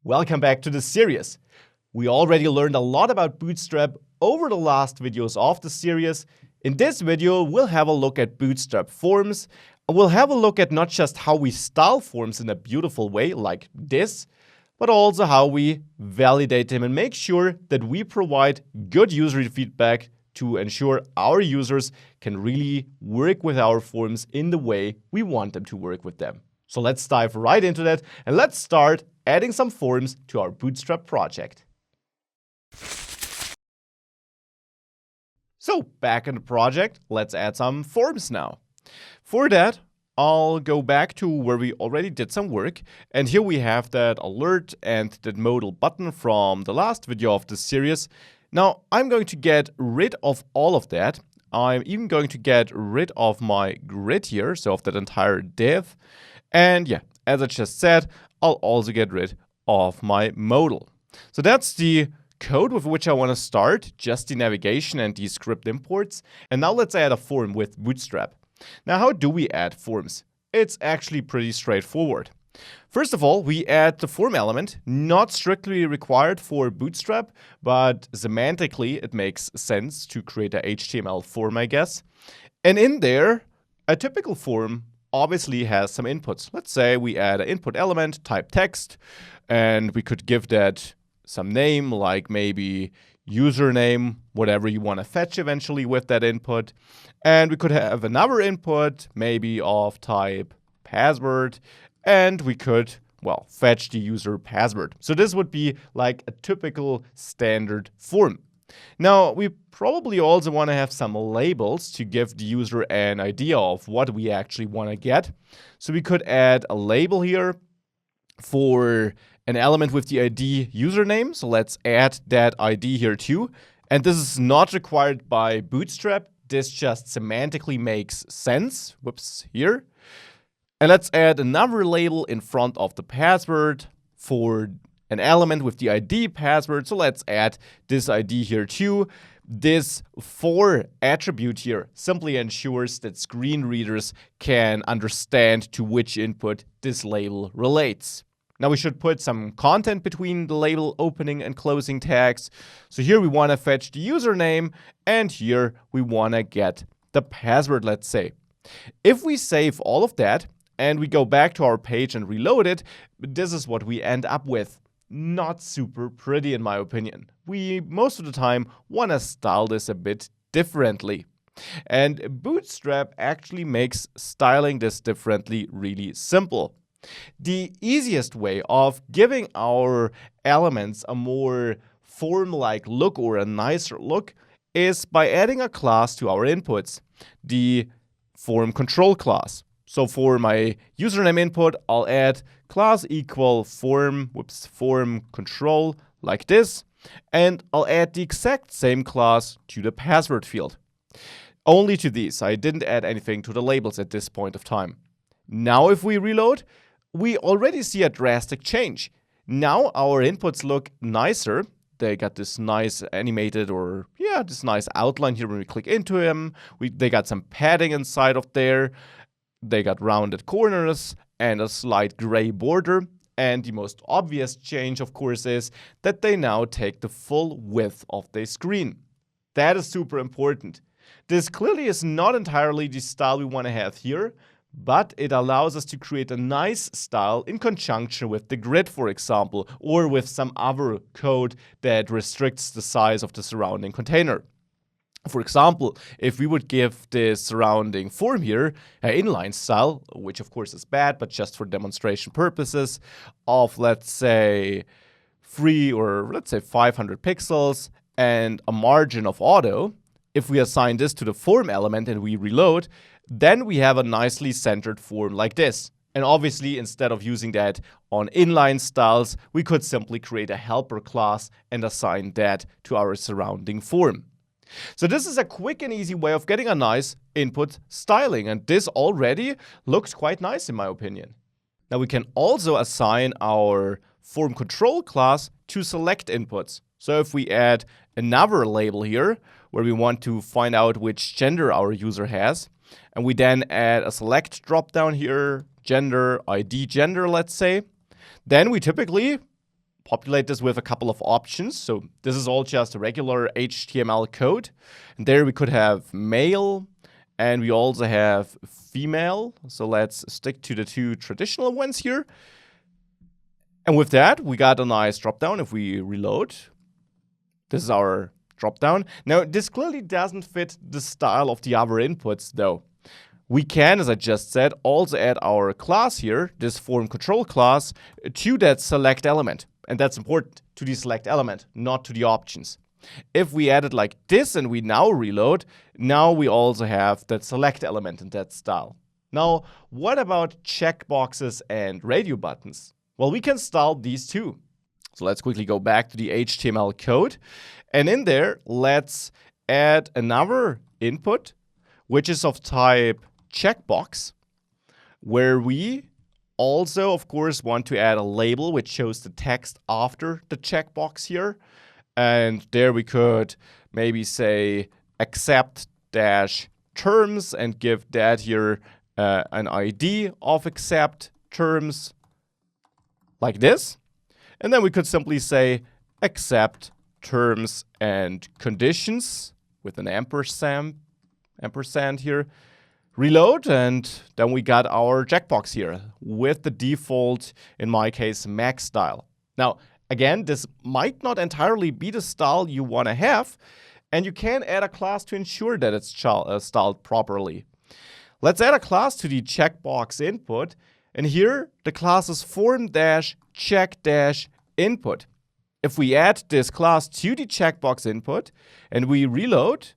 Welcome back to the series. We already learned a lot about Bootstrap over the last videos of the series. In this video, we'll have a look at Bootstrap forms. We'll have a look at not just how we style forms in a beautiful way like this, but also how we validate them and make sure that we provide good user feedback to ensure our users can really work with our forms in the way we want them to work with them. So let's dive right into that and let's start adding some forms to our Bootstrap project. So back in the project, let's add some forms now. For that, I'll go back to where we already did some work, and here we have that alert and that modal button from the last video of this series. Now I'm going to get rid of all of that. I'm even going to get rid of my grid here, so of that entire div. And yeah, as I just said, I'll also get rid of my modal. So that's the code with which I want to start, just the navigation and the script imports. And now let's add a form with Bootstrap. Now, how do we add forms? It's actually pretty straightforward. First of all, we add the form element, not strictly required for Bootstrap, but semantically it makes sense to create a HTML form, I guess. And in there, a typical form obviously has some inputs. Let's say we add an input element, type text, and we could give that some name, like maybe username, whatever you want to fetch eventually with that input. And we could have another input, maybe of type password, and we could, well, fetch the user password. So this would be like a typical standard form. Now, we probably also want to have some labels to give the user an idea of what we actually want to get. So we could add a label here for an element with the ID username. So let's add that ID here too. And this is not required by Bootstrap. This just semantically makes sense. Whoops, here. And let's add another label in front of the password for an element with the ID password. So let's add this ID here too. This for attribute here simply ensures that screen readers can understand to which input this label relates. Now we should put some content between the label opening and closing tags. So here we want to fetch the username, and here we want to get the password, let's say. If we save all of that and we go back to our page and reload it, this is what we end up with. Not super pretty in my opinion. We most of the time want to style this a bit differently. And Bootstrap actually makes styling this differently really simple. The easiest way of giving our elements a more form-like look or a nicer look is by adding a class to our inputs, the form control class. So for my username input, I'll add class equal form control like this, and I'll add the exact same class to the password field. Only to these. I didn't add anything to the labels at this point of time. Now if we reload, we already see a drastic change. Now our inputs look nicer. They got this nice animated this nice outline here when we click into them. They got some padding inside of there. They got rounded corners and a slight gray border. And the most obvious change, of course, is that they now take the full width of the screen. That is super important. This clearly is not entirely the style we want to have here, but it allows us to create a nice style in conjunction with the grid, for example, or with some other code that restricts the size of the surrounding container. For example, if we would give the surrounding form here an inline style, which of course is bad, but just for demonstration purposes, of let's say 500 pixels and a margin of auto, if we assign this to the form element and we reload, then we have a nicely centered form like this. And obviously, instead of using that on inline styles, we could simply create a helper class and assign that to our surrounding form. So this is a quick and easy way of getting a nice input styling, and this already looks quite nice in my opinion. Now we can also assign our form control class to select inputs. So if we add another label here where we want to find out which gender our user has, and we then add a select dropdown here, gender, ID gender, let's say, then we typically populate this with a couple of options. So this is all just a regular HTML code. And there we could have male, and we also have female. So let's stick to the two traditional ones here. And with that, we got a nice dropdown if we reload. This is our dropdown. Now, this clearly doesn't fit the style of the other inputs, though. We can, as I just said, also add our class here, this form control class, to that select element. And that's important, to the select element, not to the options. If we add it like this and we now reload, now we also have that select element in that style. Now, what about checkboxes and radio buttons? Well, we can style these too. So let's quickly go back to the HTML code. And in there, let's add another input, which is of type checkbox, where we also, of course, want to add a label which shows the text after the checkbox here. And there we could maybe say accept dash terms and give that here an ID of accept terms like this. And then we could simply say accept terms and conditions with an ampersand here. Reload, and then we got our checkbox here with the default, in my case, Mac style. Now, again, this might not entirely be the style you want to have, and you can add a class to ensure that it's styled properly. Let's add a class to the checkbox input, and here the class is form-check-input. If we add this class to the checkbox input and we reload,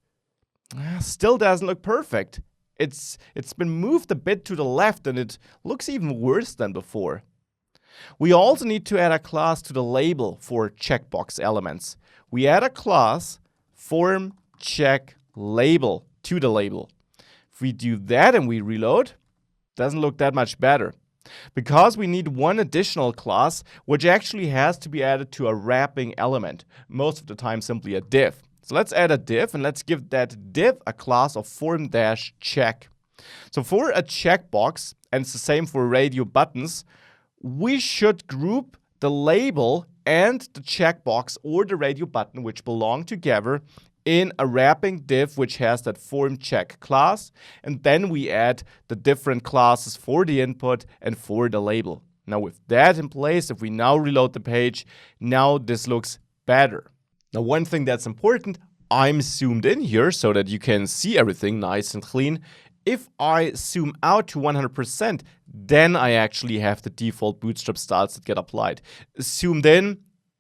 still doesn't look perfect. It's been moved a bit to the left and it looks even worse than before. We also need to add a class to the label for checkbox elements. We add a class form-check-label to the label. If we do that and we reload, doesn't look that much better. Because we need one additional class, which actually has to be added to a wrapping element, most of the time simply a div. So let's add a div, and let's give that div a class of form-check. So for a checkbox, and it's the same for radio buttons, we should group the label and the checkbox or the radio button, which belong together, in a wrapping div which has that form-check class, and then we add the different classes for the input and for the label. Now with that in place, if we now reload the page, now this looks better. Now one thing that's important, I'm zoomed in here so that you can see everything nice and clean. If I zoom out to 100%, then I actually have the default Bootstrap styles that get applied. Zoomed in,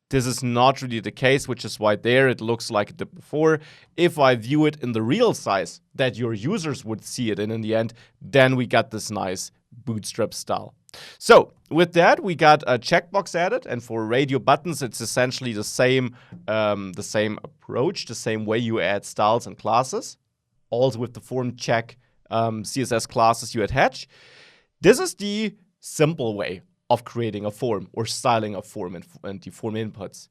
this is not really the case, which is why there it looks like it did before. If I view it in the real size that your users would see it in the end, then we got this nice Bootstrap style. So with that, we got a checkbox added, and for radio buttons, it's essentially the same approach, the same way you add styles and classes. Also with the form-check CSS classes you attach. This is the simple way of creating a form or styling a form and the form inputs.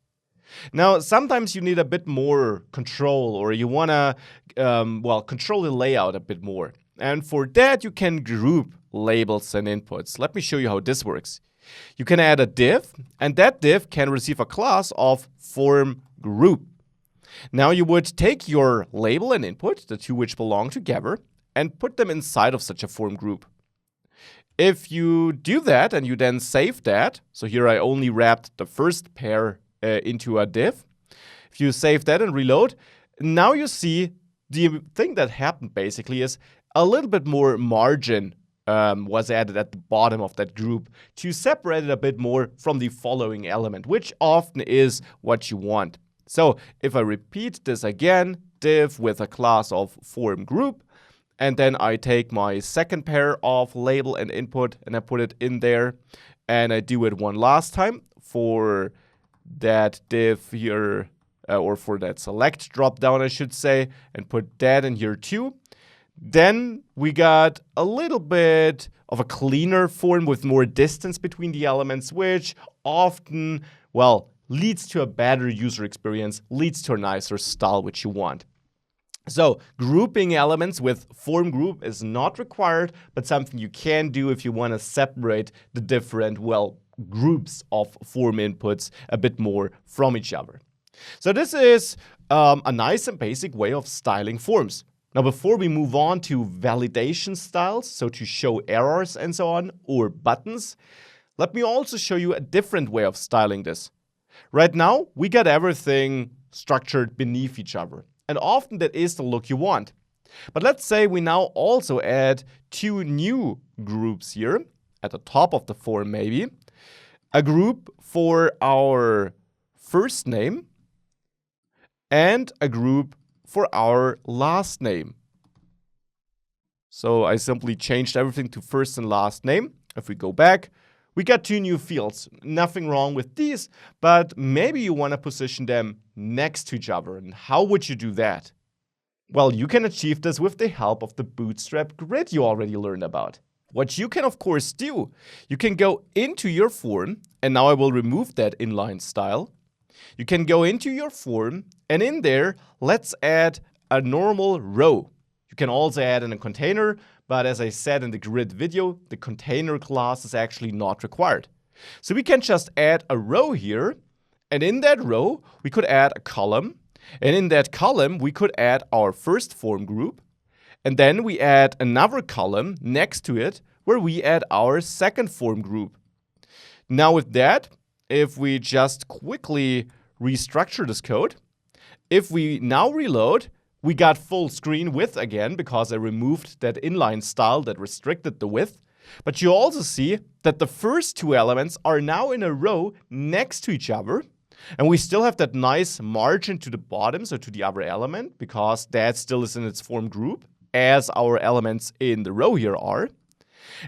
Now, sometimes you need a bit more control, or you want to, control the layout a bit more. And for that, you can group labels and inputs. Let me show you how this works. You can add a div, and that div can receive a class of form group. Now, you would take your label and input, the two which belong together, and put them inside of such a form group. If you do that and you then save that, so here I only wrapped the first pair into a div. If you save that and reload, now you see the thing that happened basically is a little bit more margin was added at the bottom of that group to separate it a bit more from the following element, which often is what you want. So if I repeat this again, div with a class of form group, and then I take my second pair of label and input and I put it in there, and I do it one last time for that div here, or for that select dropdown, I should say, and put that in here too. Then we got a little bit of a cleaner form with more distance between the elements, which often, leads to a better user experience, leads to a nicer style which you want. So grouping elements with form group is not required, but something you can do if you want to separate the different, groups of form inputs a bit more from each other. So this is a nice and basic way of styling forms. Now, before we move on to validation styles, so to show errors and so on, or buttons, let me also show you a different way of styling this. Right now, we got everything structured beneath each other, and often that is the look you want. But let's say we now also add two new groups here, at the top of the form maybe. A group for our first name, and a group for our last name. So I simply changed everything to first and last name. If we go back, we got two new fields. Nothing wrong with these, but maybe you want to position them next to each other. And how would you do that? Well, you can achieve this with the help of the Bootstrap Grid you already learned about. What you can, of course, do, you can go into your form, and now I will remove that inline style. You can go into your form, and in there, let's add a normal row. You can also add in a container, but as I said in the grid video, the container class is actually not required. So we can just add a row here, and in that row, we could add a column, and in that column, we could add our first form group, and then we add another column next to it, where we add our second form group. Now with that, if we just quickly restructure this code, if we now reload, we got full screen width again because I removed that inline style that restricted the width. But you also see that the first two elements are now in a row next to each other. And we still have that nice margin to the bottom, so to the other element, because that still is in its form group, as our elements in the row here are.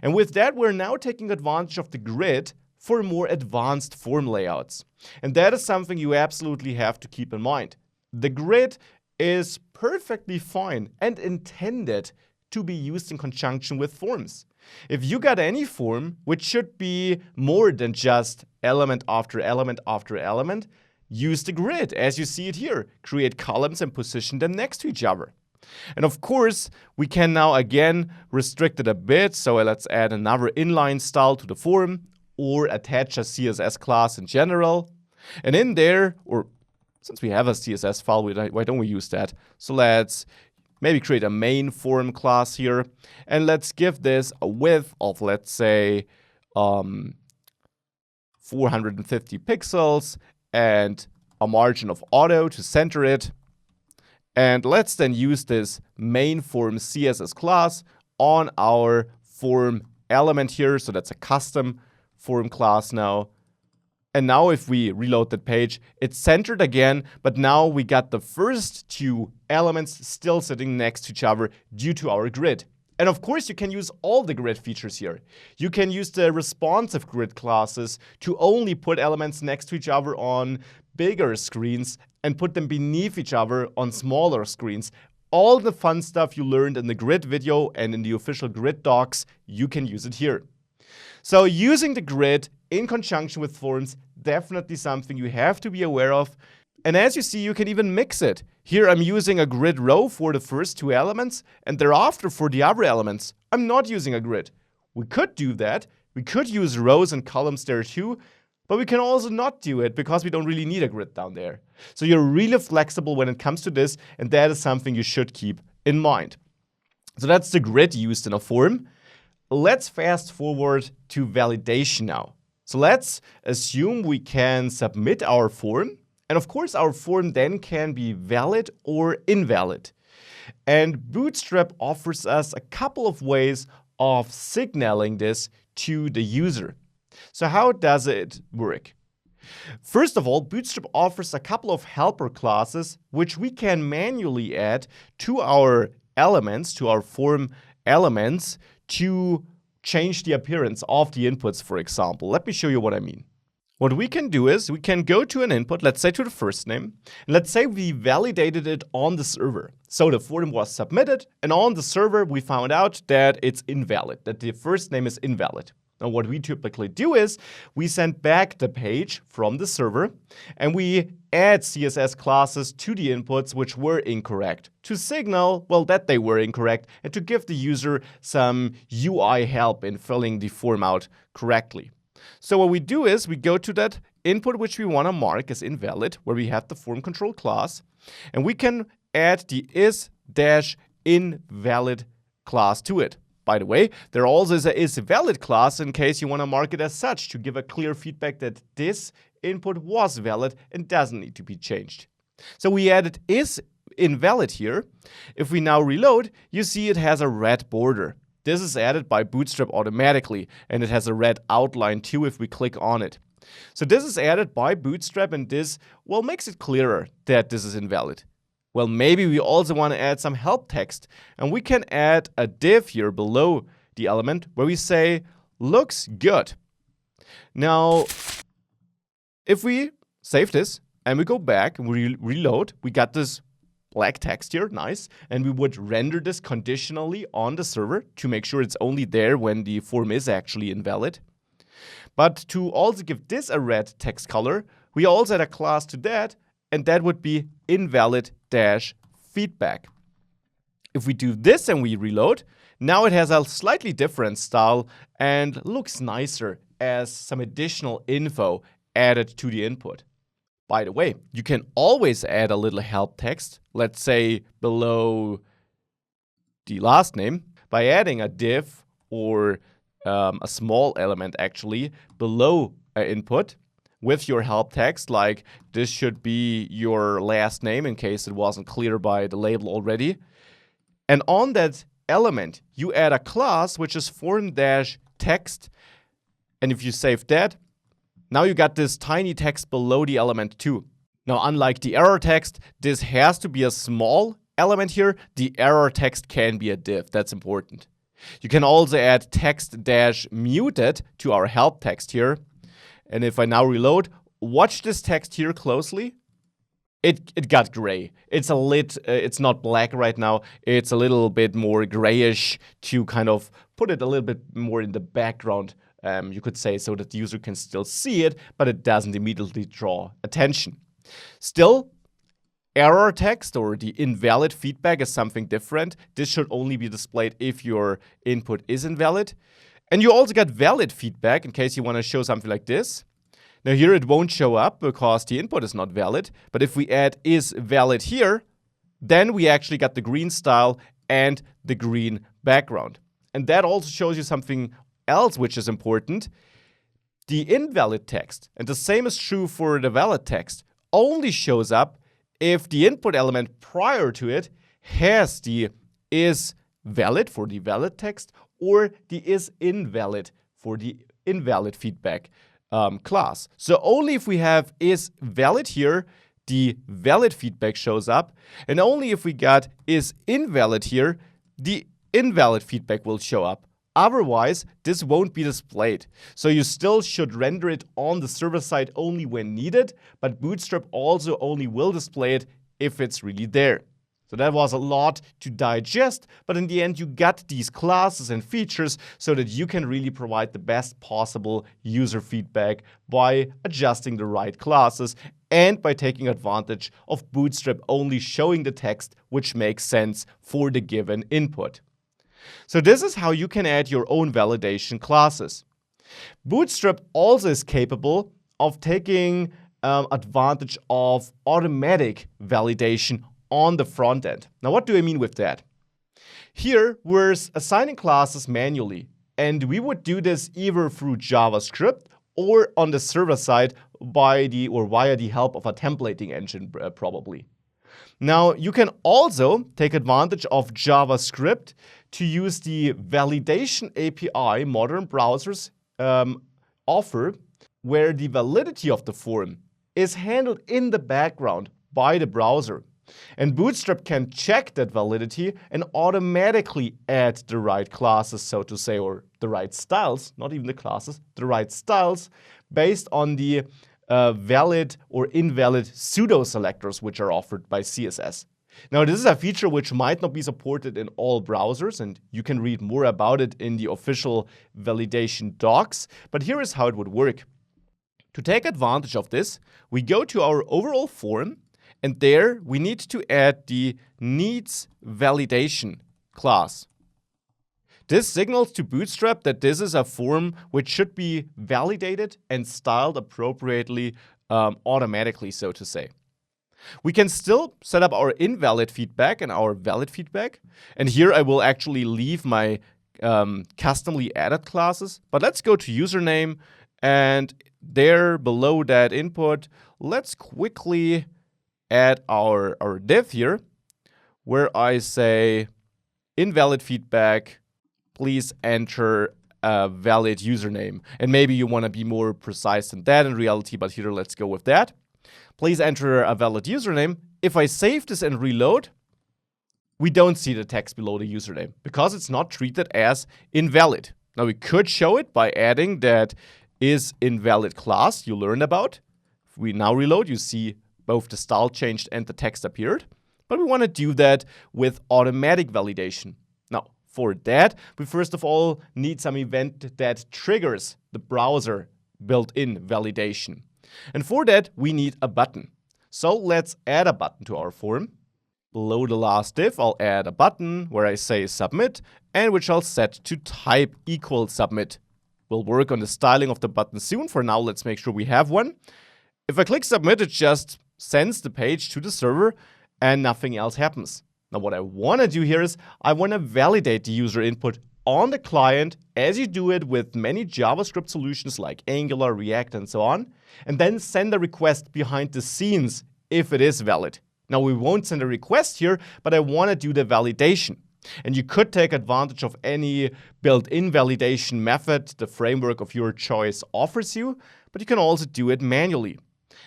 And with that, we're now taking advantage of the grid for more advanced form layouts. And that is something you absolutely have to keep in mind. The grid is perfectly fine and intended to be used in conjunction with forms. If you got any form, which should be more than just element after element after element, use the grid as you see it here. Create columns and position them next to each other. And of course, we can now again restrict it a bit. So let's add another inline style to the form or attach a CSS class in general. And in there, or since we have a CSS file, why don't we use that? So let's maybe create a main form class here. And let's give this a width of, let's say, 450 pixels and a margin of auto to center it. And let's then use this main form CSS class on our form element here. So that's a custom form class now. And now if we reload that page, it's centered again, but now we got the first two elements still sitting next to each other due to our grid. And of course, you can use all the grid features here. You can use the responsive grid classes to only put elements next to each other on bigger screens and put them beneath each other on smaller screens. All the fun stuff you learned in the grid video and in the official grid docs, you can use it here. So using the grid in conjunction with forms, definitely something you have to be aware of. And as you see, you can even mix it. Here I'm using a grid row for the first two elements, and thereafter for the other elements, I'm not using a grid. We could do that. We could use rows and columns there too, but we can also not do it because we don't really need a grid down there. So you're really flexible when it comes to this, and that is something you should keep in mind. So that's the grid used in a form. Let's fast forward to validation now. So let's assume we can submit our form. And of course, our form then can be valid or invalid. And Bootstrap offers us a couple of ways of signaling this to the user. So how does it work? First of all, Bootstrap offers a couple of helper classes which we can manually add to our elements, to our form elements, to change the appearance of the inputs, for example. Let me show you what I mean. What we can do is we can go to an input, let's say to the first name, and let's say we validated it on the server. So the form was submitted, and on the server we found out that it's invalid, that the first name is invalid. Now what we typically do is we send back the page from the server, and we add CSS classes to the inputs which were incorrect to signal, well, that they were incorrect and to give the user some UI help in filling the form out correctly. So what we do is we go to that input which we want to mark as invalid, where we have the form control class, and we can add the is-invalid class to it. By the way, there also is a isValid class in case you want to mark it as such to give a clear feedback that this input was valid and doesn't need to be changed. So we added isInvalid here. If we now reload, you see it has a red border. This is added by Bootstrap automatically, and it has a red outline too if we click on it. So this is added by Bootstrap, and this, well, makes it clearer that this is invalid. Well, maybe we also want to add some help text, and we can add a div here below the element where we say, looks good. Now, if we save this and we go back and we reload, we got this black text here, nice, and we would render this conditionally on the server to make sure it's only there when the form is actually invalid. But to also give this a red text color, we also add a class to that, and that would be invalid-feedback. If we do this and we reload, now it has a slightly different style and looks nicer as some additional info added to the input. By the way, you can always add a little help text, let's say below the last name, by adding a div or a small element actually below an input with your help text, like this should be your last name in case it wasn't clear by the label already. And on that element, you add a class which is form-text. And if you save that, now you got this tiny text below the element too. Now, unlike the error text, this has to be a small element here. The error text can be a div. That's important. You can also add text-muted to our help text here. And if I now reload, watch this text here closely. It got gray. It's not black right now. It's a little bit more grayish to kind of put it a little bit more in the background, you could say, so that the user can still see it, but it doesn't immediately draw attention. Still, error text or the invalid feedback is something different. This should only be displayed if your input is invalid. And you also got valid feedback in case you want to show something like this. Now here it won't show up because the input is not valid. But if we add is valid here, then we actually got the green style and the green background. And that also shows you something else which is important. The invalid text, and the same is true for the valid text, only shows up if the input element prior to it has the is valid for the valid text or the is invalid for the invalid feedback class. So only if we have is valid here, the valid feedback shows up, and only if we got is invalid here, the invalid feedback will show up. Otherwise, this won't be displayed. So you still should render it on the server side only when needed, but Bootstrap also only will display it if it's really there. So that was a lot to digest, but in the end you got these classes and features so that you can really provide the best possible user feedback by adjusting the right classes and by taking advantage of Bootstrap only showing the text which makes sense for the given input. So this is how you can add your own validation classes. Bootstrap also is capable of taking advantage of automatic validation on the front end. Now, what do I mean with that? Here, we're assigning classes manually, and we would do this either through JavaScript or on the server side via the help of a templating engine, probably. Now, you can also take advantage of JavaScript to use the validation API modern browsers offer, where the validity of the form is handled in the background by the browser. And Bootstrap can check that validity and automatically add the right classes, so to say, or the right styles, not even the classes, the right styles, based on the valid or invalid pseudo selectors which are offered by CSS. Now, this is a feature which might not be supported in all browsers, and you can read more about it in the official validation docs, but here is how it would work. To take advantage of this, we go to our overall form, and there we need to add the needs validation class. This signals to Bootstrap that this is a form which should be validated and styled appropriately automatically, so to say. We can still set up our invalid feedback and our valid feedback. And here I will actually leave my customly added classes. But let's go to username, and there below that input, let's quickly add our div here, where I say invalid feedback, please enter a valid username. And maybe you want to be more precise than that in reality, but here let's go with that. Please enter a valid username. If I save this and reload, we don't see the text below the username because it's not treated as invalid. Now we could show it by adding that is invalid class you learned about. If we now reload, you see both the style changed and the text appeared. But we want to do that with automatic validation. Now, for that, we first of all need some event that triggers the browser built-in validation. And for that, we need a button. So let's add a button to our form. Below the last div, I'll add a button where I say submit, and which I'll set to type equals submit. We'll work on the styling of the button soon. For now, let's make sure we have one. If I click submit, it just sends the page to the server and nothing else happens. Now what I want to do here is I want to validate the user input on the client as you do it with many JavaScript solutions like Angular, React, and so on, and then send a request behind the scenes if it is valid. Now we won't send a request here, but I want to do the validation. And you could take advantage of any built-in validation method the framework of your choice offers you, but you can also do it manually.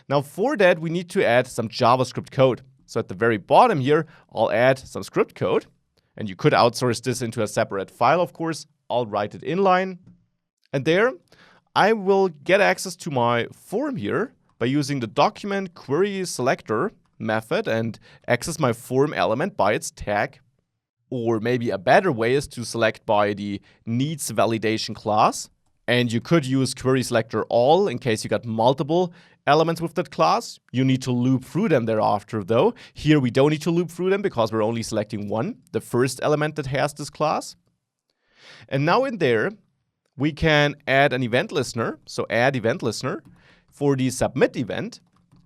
Now for that, we need to add some JavaScript code. So at the very bottom here, I'll add some script code. And you could outsource this into a separate file, of course. I'll write it inline. And there, I will get access to my form here by using the document query selector method and access my form element by its tag. Or maybe a better way is to select by the needs validation class. And you could use query selector all in case you got multiple elements with that class. You need to loop through them thereafter though. Here we don't need to loop through them because we're only selecting one, the first element that has this class. And now in there, we can add an event listener. So add event listener for the submit event,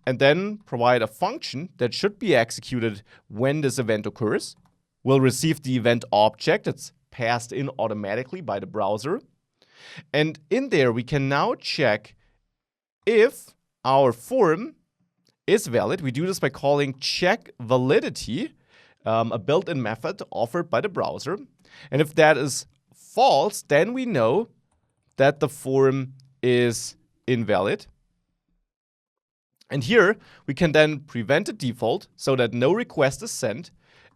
and then provide a function that should be executed when this event occurs. We'll receive the event object that's passed in automatically by the browser. And in there, we can now check if our form is valid. We do this by calling check validity, a built-in method offered by the browser. And if that is false, then we know that the form is invalid. And here, we can then prevent the default so that no request is sent,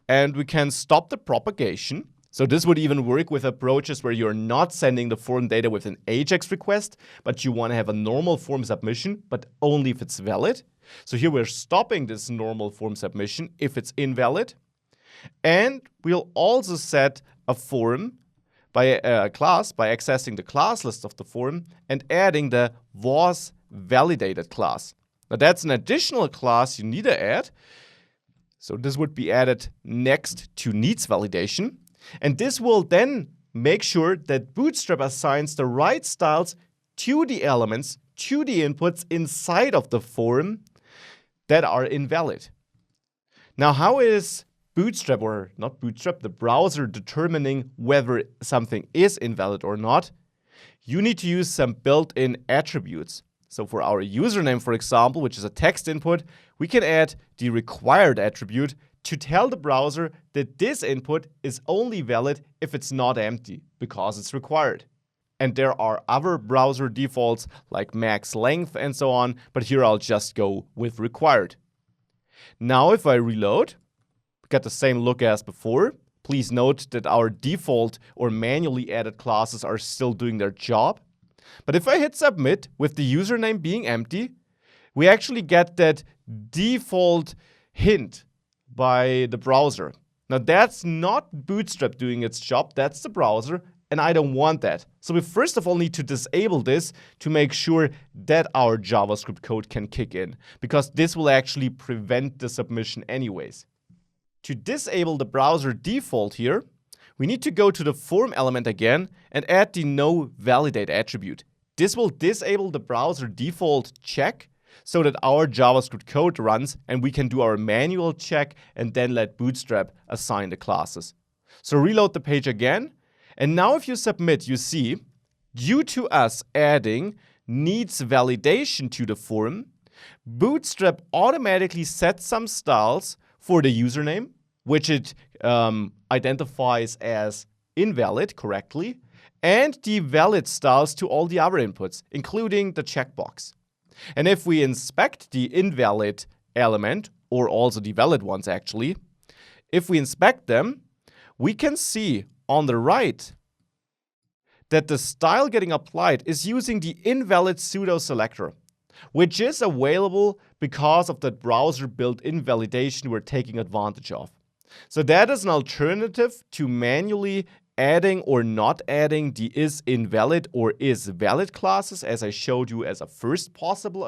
and we can stop the propagation. So this would even work with approaches where you're not sending the form data with an AJAX request, but you want to have a normal form submission, but only if it's valid. So here we're stopping this normal form submission if it's invalid. And we'll also set a form by a class by accessing the class list of the form and adding the was validated class. Now that's an additional class you need to add. So this would be added next to needs validation. And this will then make sure that Bootstrap assigns the right styles to the elements, to the inputs inside of the form that are invalid. Now, how is Bootstrap, or not Bootstrap, the browser determining whether something is invalid or not? You need to use some built-in attributes. So for our username, for example, which is a text input, we can add the required attribute to tell the browser that this input is only valid if it's not empty, because it's required. And there are other browser defaults like max length and so on, but here I'll just go with required. Now if I reload, we get the same look as before. Please note that our default or manually added classes are still doing their job. But if I hit submit with the username being empty, we actually get that default hint by the browser. Now that's not Bootstrap doing its job, that's the browser, and I don't want that. So we first of all need to disable this to make sure that our JavaScript code can kick in, because this will actually prevent the submission anyways. To disable the browser default here, we need to go to the form element again and add the noValidate attribute. This will disable the browser default check so that our JavaScript code runs and we can do our manual check and then let Bootstrap assign the classes. So reload the page again. And now if you submit, you see, due to us adding needs validation to the form, Bootstrap automatically sets some styles for the username, which it identifies as invalid correctly, and the valid styles to all the other inputs, including the checkbox. And if we inspect the invalid element, or also the valid ones actually, if we inspect them, we can see on the right that the style getting applied is using the invalid pseudo selector, which is available because of the browser built-in validation we're taking advantage of. So that is an alternative to manually adding or not adding the isInvalid or isValid classes, as I showed you as a first possible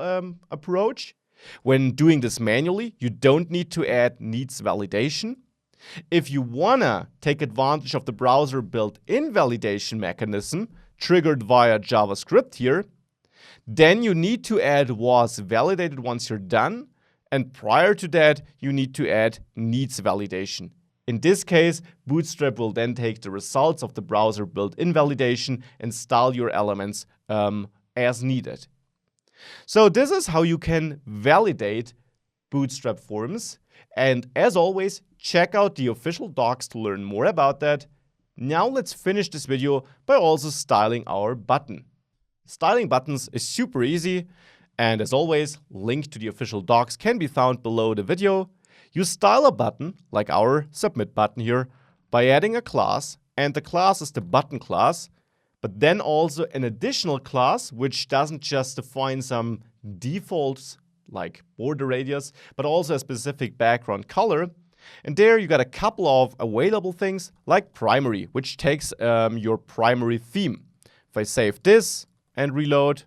approach. When doing this manually, you don't need to add needs validation. If you wanna take advantage of the browser built-in validation mechanism triggered via JavaScript here, then you need to add was validated once you're done, and prior to that, you need to add needs validation. In this case, Bootstrap will then take the results of the browser built-in validation and style your elements as needed. So this is how you can validate Bootstrap forms. And as always, check out the official docs to learn more about that. Now let's finish this video by also styling our button. Styling buttons is super easy. And as always, link to the official docs can be found below the video. You style a button, like our submit button here, by adding a class, and the class is the button class, but then also an additional class which doesn't just define some defaults like border radius, but also a specific background color. And there you got a couple of available things like primary, which takes your primary theme. If I save this and reload,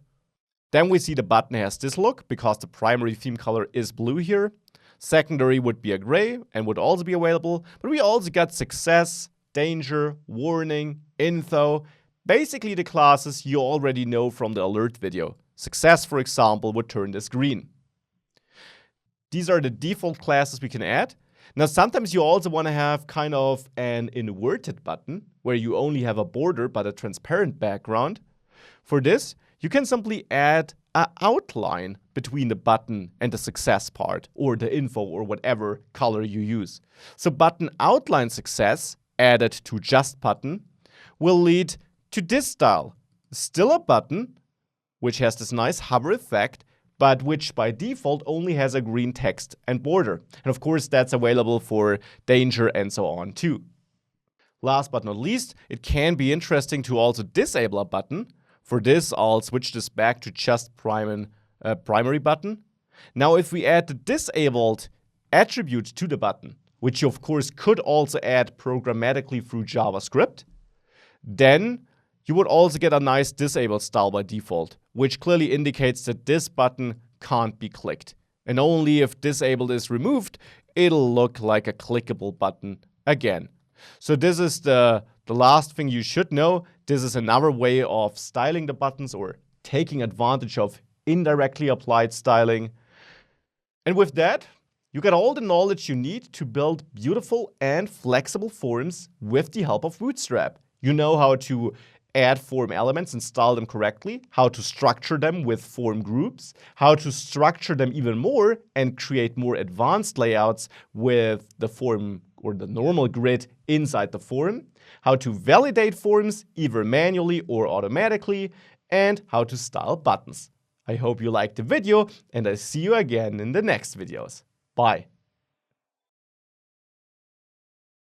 then we see the button has this look because the primary theme color is blue here. Secondary would be a gray and would also be available, but we also got success, danger, warning, info, basically the classes you already know from the alert video. Success, for example, would turn this green. These are the default classes we can add. Now, sometimes you also want to have kind of an inverted button where you only have a border but a transparent background. For this, you can simply add an outline between the button and the success part, or the info, or whatever color you use. So button outline success added to just button will lead to this style. Still a button, which has this nice hover effect, but which by default only has a green text and border. And of course, that's available for danger and so on too. Last but not least, it can be interesting to also disable a button. For this, I'll switch this back to just primary button. Now, if we add the disabled attribute to the button, which you of course could also add programmatically through JavaScript, then you would also get a nice disabled style by default, which clearly indicates that this button can't be clicked. And only if disabled is removed, it'll look like a clickable button again. So this is the last thing you should know. This is another way of styling the buttons or taking advantage of indirectly applied styling. And with that, you got all the knowledge you need to build beautiful and flexible forms with the help of Bootstrap. You know how to add form elements and style them correctly, how to structure them with form groups, how to structure them even more and create more advanced layouts with the form or the normal grid inside the form, how to validate forms either manually or automatically, and how to style buttons. I hope you liked the video, and I see you again in the next videos. Bye.